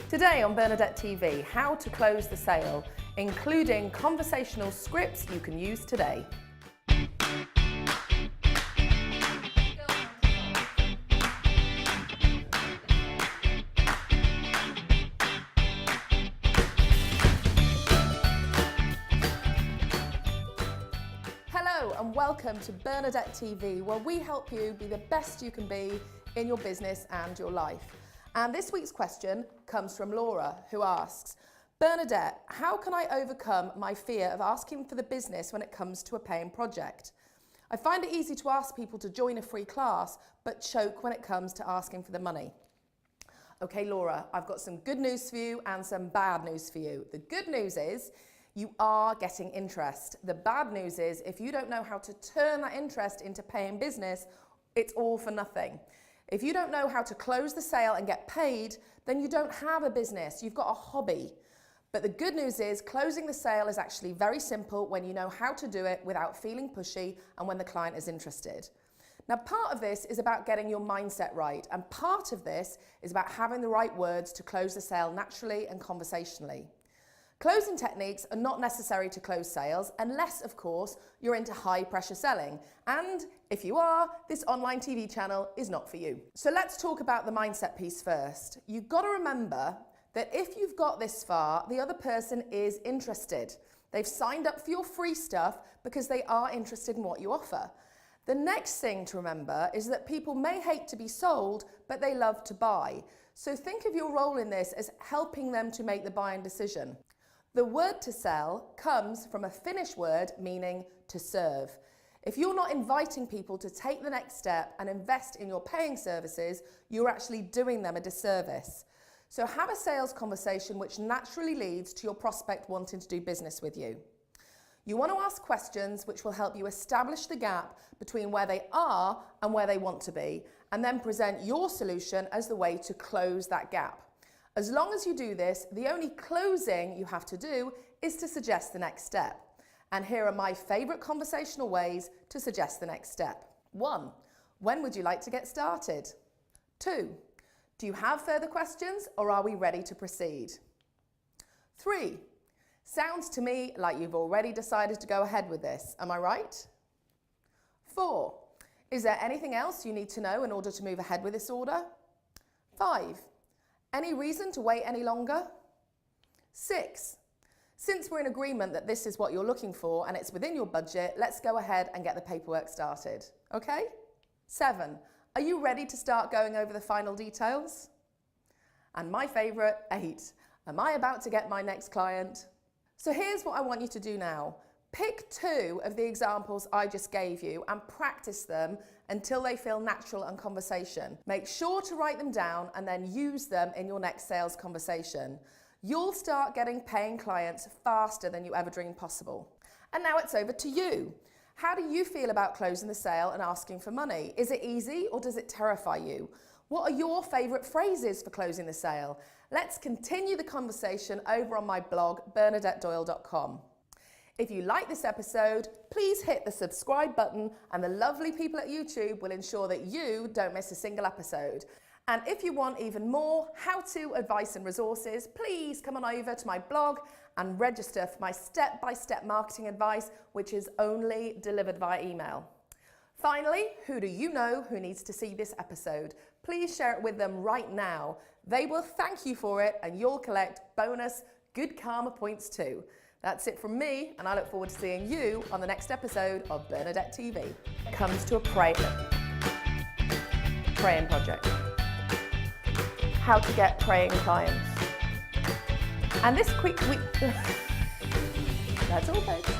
Today on Bernadette TV, how to close the sale, including conversational scripts you can use today. Hello and welcome to Bernadette TV, where we help you be the best you can be in your business and your life. And this week's question comes from Laura, who asks, Bernadette, how can I overcome my fear of asking for the business when it comes to a paying project? I find it easy to ask people to join a free class, but choke when it comes to asking for the money. Okay, Laura, I've got some good news for you and some bad news for you. The good news is you are getting interest. The bad news is if you don't know how to turn that interest into paying business, it's all for nothing. If you don't know how to close the sale and get paid, then you don't have a business, you've got a hobby. But the good news is closing the sale is actually very simple when you know how to do it without feeling pushy and when the client is interested. Now, part of this is about getting your mindset right, and part of this is about having the right words to close the sale naturally and conversationally. Closing techniques are not necessary to close sales unless, of course, you're into high pressure selling. And if you are, this online TV channel is not for you. So let's talk about the mindset piece first. You've got to remember that if you've got this far, the other person is interested. They've signed up for your free stuff because they are interested in what you offer. The next thing to remember is that people may hate to be sold, but they love to buy. So think of your role in this as helping them to make the buying decision. The word to sell comes from a Finnish word meaning to serve. If you're not inviting people to take the next step and invest in your paying services, you're actually doing them a disservice. So have a sales conversation which naturally leads to your prospect wanting to do business with you. You want to ask questions which will help you establish the gap between where they are and where they want to be, and then present your solution as the way to close that gap. As long as you do this, the only closing you have to do is to suggest the next step. And here are my favourite conversational ways to suggest the next step. 1. When would you like to get started? 2. Do you have further questions or are we ready to proceed? 3. Sounds to me like you've already decided to go ahead with this. Am I right? 4. Is there anything else you need to know in order to move ahead with this order? 5. Any reason to wait any longer? 6. Since we're in agreement that this is what you're looking for and it's within your budget, let's go ahead and get the paperwork started. Okay? 7. Are you ready to start going over the final details? And my favourite, 8. Am I about to get my next client? So here's what I want you to do now. Pick 2 of the examples I just gave you and practice them until they feel natural and conversation. Make sure to write them down and then use them in your next sales conversation. You'll start getting paying clients faster than you ever dreamed possible. And now it's over to you. How do you feel about closing the sale and asking for money? Is it easy or does it terrify you? What are your favourite phrases for closing the sale? Let's continue the conversation over on my blog, bernadettedoyle.com. If you like this episode, please hit the subscribe button and the lovely people at YouTube will ensure that you don't miss a single episode. And if you want even more how-to advice and resources, please come on over to my blog and register for my step-by-step marketing advice, which is only delivered via email. Finally, who do you know who needs to see this episode? Please share it with them right now. They will thank you for it and you'll collect bonus good karma points too. That's it from me, and I look forward to seeing you on the next episode of Bernadette TV. It comes to a praying project. How to get praying clients. And this quick week, that's all folks.